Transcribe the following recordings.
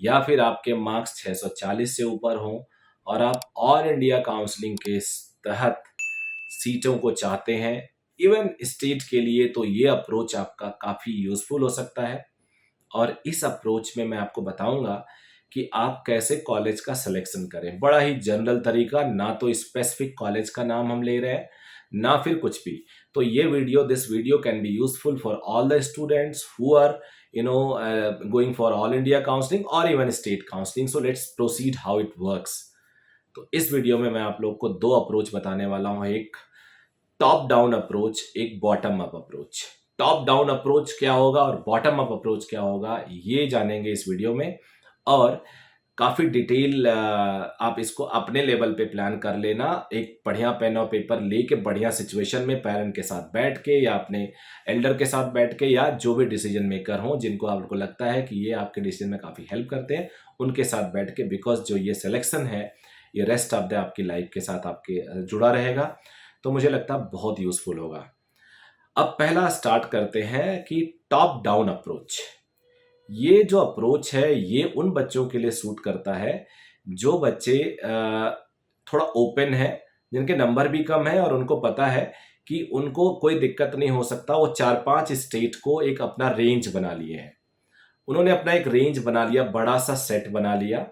या फिर आपके मार्क्स 640 से ऊपर हों और आप ऑल इंडिया काउंसलिंग के तहत सीटों को चाहते हैं, इवन स्टेट के लिए, तो ये अप्रोच आपका काफ़ी यूज़फुल हो सकता है। और इस अप्रोच में मैं आपको बताऊंगा कि आप कैसे कॉलेज का सिलेक्शन करें। बड़ा ही जनरल तरीका, ना तो स्पेसिफिक कॉलेज का नाम हम ले रहे हैं ना फिर कुछ भी। तो ये video, this video can be useful for all the students who are going for all India counselling और even state counselling. So let's proceed how it works. तो इस वीडियो में मैं आप लोग को दो अप्रोच बताने वाला हूं, एक टॉप डाउन अप्रोच, एक bottom up approach. Top down approach क्या होगा और बॉटम अप अप्रोच क्या होगा, ये जानेंगे इस वीडियो में। और काफ़ी डिटेल आप इसको अपने लेवल पे प्लान कर लेना। एक बढ़िया पेन और पेपर लेके बढ़िया सिचुएशन में पेरेंट के साथ बैठ के या अपने एल्डर के साथ बैठ के या जो भी डिसीजन मेकर हों जिनको आपको लगता है कि ये आपके डिसीजन में काफ़ी हेल्प करते हैं, उनके साथ बैठ के, बिकॉज जो ये सिलेक्शन है ये रेस्ट ऑफ द आपकी लाइफ के साथ आपके जुड़ा रहेगा। तो मुझे लगता है बहुत यूजफुल होगा। अब पहला स्टार्ट करते हैं कि टॉप डाउन अप्रोच। ये जो अप्रोच है ये उन बच्चों के लिए सूट करता है जो बच्चे थोड़ा ओपन है, जिनके नंबर भी कम है और उनको पता है कि उनको कोई दिक्कत नहीं हो सकता। वो 4-5 स्टेट को एक अपना रेंज बना लिए हैं। उन्होंने अपना एक रेंज बना लिया, बड़ा सा सेट बना लिया।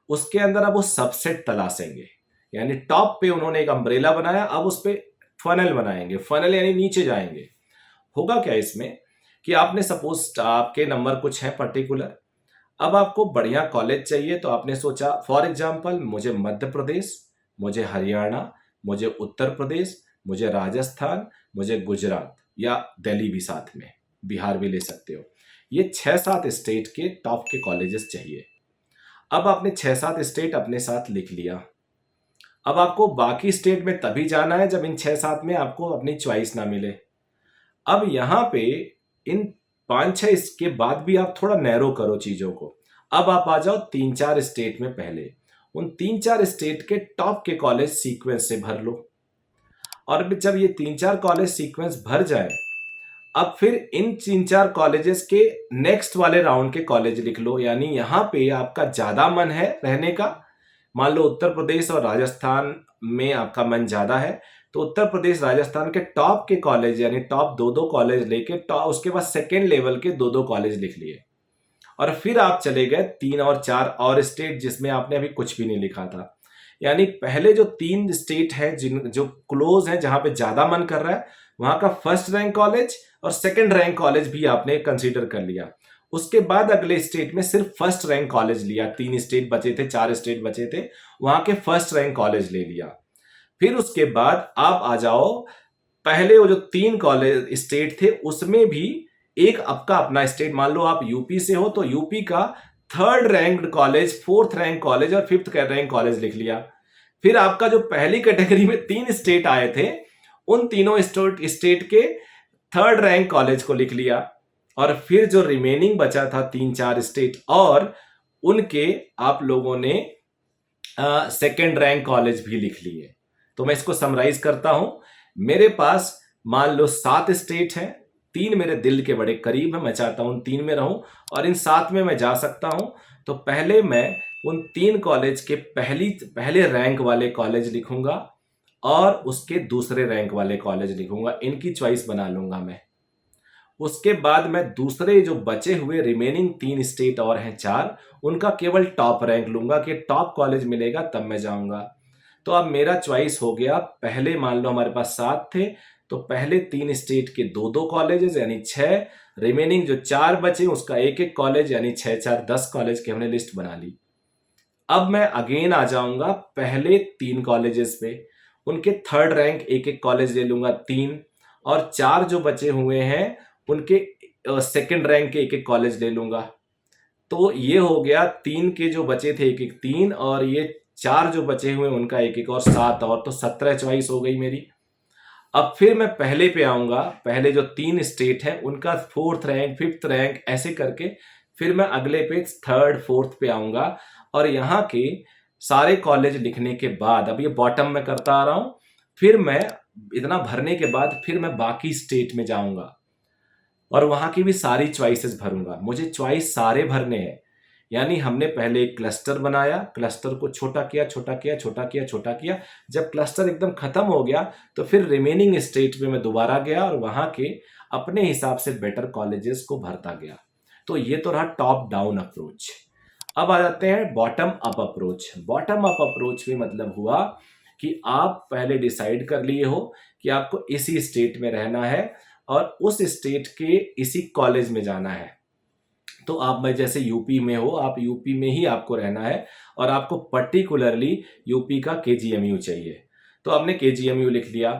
उसके अंदर अब वो सबसेट तलाशेंगे, यानी टॉप पे उन्होंने एक अम्ब्रेला बनाया, अब उस पे फनल बनाएंगे। फनल यानी नीचे जाएंगे। होगा क्या इसमें कि आपने सपोज आपके नंबर कुछ है पर्टिकुलर, अब आपको बढ़िया कॉलेज चाहिए, तो आपने सोचा फॉर एग्जांपल मुझे मध्य प्रदेश, मुझे हरियाणा, मुझे उत्तर प्रदेश, मुझे राजस्थान, मुझे गुजरात या दिल्ली भी साथ में, बिहार भी ले सकते हो। ये 6-7 स्टेट के टॉप के कॉलेजेस चाहिए। अब आपने 6-7 स्टेट अपने साथ लिख लिया। अब आपको बाकी स्टेट में तभी जाना है जब इन 6-7 में आपको अपनी चॉइस ना मिले। अब यहां पे इन 5-6 इसके बाद भी आप थोड़ा नैरो करो चीजों को। अब आप आ जाओ 3-4 स्टेट में। पहले उन 3-4 स्टेट के टॉप के कॉलेज सीक्वेंस से भर लो। और जब ये 3-4 कॉलेज सीक्वेंस भर जाए, अब फिर इन 3-4 कॉलेजेस के नेक्स्ट वाले राउंड के कॉलेज लिख लो। यानी यहां पे आपका ज्यादा मन है रहने का, मान लो उत्तर प्रदेश और राजस्थान में आपका मन ज्यादा है, तो उत्तर प्रदेश राजस्थान के टॉप के कॉलेज यानी टॉप 2-2 कॉलेज लेके टॉप, उसके बाद सेकेंड लेवल के 2-2 कॉलेज लिख लिए। और फिर आप चले गए 3 और 4 और स्टेट जिसमें आपने अभी कुछ भी नहीं लिखा था। यानी पहले जो 3 स्टेट हैं जो क्लोज है, जहां पे ज्यादा मन कर रहा है, वहां का फर्स्ट रैंक कॉलेज और सेकंड रैंक कॉलेज भी आपने कंसीडर कर लिया। उसके बाद अगले स्टेट में सिर्फ फर्स्ट रैंक कॉलेज लिया। 3 स्टेट बचे थे, 4 स्टेट बचे थे, वहां के फर्स्ट रैंक कॉलेज ले लिया। फिर उसके बाद आप आ जाओ, पहले वो जो 3 कॉलेज स्टेट थे उसमें भी एक आपका अपना स्टेट, मान लो आप यूपी से हो तो यूपी का 3rd ranked college, 4th rank college और 5th रैंक कॉलेज लिख लिया। फिर आपका जो पहली कैटेगरी में 3 स्टेट आए थे, उन तीनों स्टेट के 3rd रैंक कॉलेज को लिख लिया। और फिर जो रिमेनिंग बचा था 3-4 स्टेट, और उनके आप लोगों ने 2nd रैंक कॉलेज भी लिख लिए। तो मैं इसको समराइज करता हूं। मेरे पास मान लो 7 स्टेट हैं, 3 मेरे दिल के बड़े करीब है, मैं चाहता हूं 3 में रहूं और इन 7 में मैं जा सकता हूं। तो पहले मैं उन 3 कॉलेज के पहले रैंक वाले कॉलेज लिखूंगा और उसके दूसरे रैंक वाले कॉलेज लिखूंगा, इनकी चॉइस बना लूंगा मैं। उसके बाद मैं दूसरे जो बचे हुए रिमेनिंग 3 स्टेट और हैं 4, उनका केवल टॉप रैंक लूंगा कि टॉप कॉलेज मिलेगा तब मैं जाऊंगा। तो अब मेरा चॉइस हो गया, पहले मान लो हमारे पास 7 थे, तो पहले 3 स्टेट के 2-2 कॉलेजेस यानी 6, रिमेनिंग जो 4 बचे उसका 1-1 कॉलेज यानी 6-4 10 कॉलेज की हमने लिस्ट बना ली। अब मैं अगेन आ जाऊंगा पहले 3 कॉलेजेस पे, उनके 3rd रैंक 1-1 कॉलेज ले लूंगा 3, और 4 जो बचे हुए हैं उनके 2nd रैंक के 1-1 कॉलेज ले लूंगा। तो ये हो गया 3 के जो बचे थे 1-1 3, और ये 4 जो बचे हुए उनका 1-1 और 7 और, तो 17 चॉइस हो गई मेरी। अब फिर मैं पहले पे आऊंगा, पहले जो 3 स्टेट हैं उनका 4th रैंक 5th रैंक ऐसे करके फिर मैं अगले पे 3rd 4th पे आऊंगा। और यहाँ के सारे कॉलेज लिखने के बाद, अब ये बॉटम में करता आ रहा हूं, फिर मैं इतना भरने के बाद फिर मैं बाकी स्टेट में जाऊंगा और वहां की भी सारी चॉइसेस भरूंगा। मुझे चॉइस सारे भरने हैं, यानी हमने पहले एक क्लस्टर बनाया, क्लस्टर को छोटा किया, छोटा किया, छोटा किया, छोटा किया। जब क्लस्टर एकदम खत्म हो गया तो फिर रिमेनिंग स्टेट में मैं दोबारा गया और वहां के अपने हिसाब से बेटर कॉलेजेस को भरता गया। तो ये तो रहा टॉप डाउन अप्रोच। अब आ जाते हैं bottom up approach. Bottom up approach में मतलब हुआ कि आप पहले डिसाइड कर लिए हो कि आपको इसी स्टेट में रहना है और उस स्टेट के इसी कॉलेज में जाना है। तो आप मैं जैसे यूपी में हो, आप यूपी में ही आपको रहना है और आपको पर्टिकुलरली यूपी का केजीएमयू चाहिए। तो आपने केजीएमयू लिख लिया।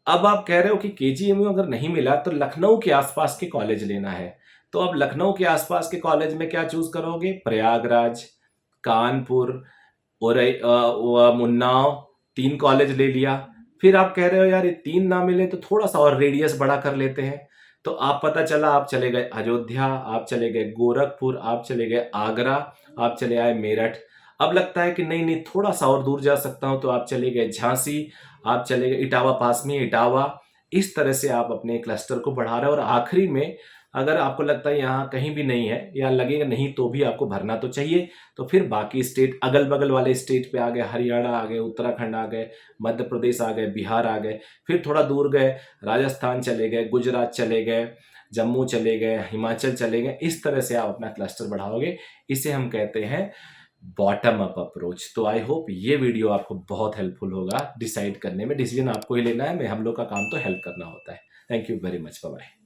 अब आप कह रहे हो कि केजीएमयू अगर नहीं मिला तो लखनऊ के आसपास के कॉलेज लेना है। तो अब लखनऊ के आसपास के कॉलेज में क्या चूज करोगे? प्रयागराज, कानपुर, उन्नाव, 3 कॉलेज ले लिया। फिर आप कह रहे हो यार ये 3 ना मिले तो थोड़ा सा और रेडियस बड़ा कर लेते हैं। तो आप पता चला आप चले गए अयोध्या, आप चले गए गोरखपुर, आप चले गए आगरा, आप चले आए मेरठ। अब लगता है कि नहीं नहीं थोड़ा सा और दूर जा सकता हूं, तो आप चले गए झांसी, आप चले गए इटावा, पास में इटावा। इस तरह से आप अपने क्लस्टर को बढ़ा रहे हो और आखिरी में अगर आपको लगता है यहाँ कहीं भी नहीं है या लगेगा नहीं तो भी आपको भरना तो चाहिए, तो फिर बाकी स्टेट, अगल बगल वाले स्टेट पे आ गए, हरियाणा आ गए, उत्तराखंड आ गए, मध्य प्रदेश आ गए, बिहार आ गए। फिर थोड़ा दूर गए, राजस्थान चले गए, गुजरात चले गए, जम्मू चले गए, हिमाचल चले गए। इस तरह से आप अपना क्लस्टर बढ़ाओगे। इसे हम कहते हैं बॉटम अप अप्रोच। तो आई होप ये वीडियो आपको बहुत हेल्पफुल होगा डिसाइड करने में। डिसीजन आपको ही लेना है, मैं हम लोग का काम तो हेल्प करना होता है। Thank you very much, bye bye.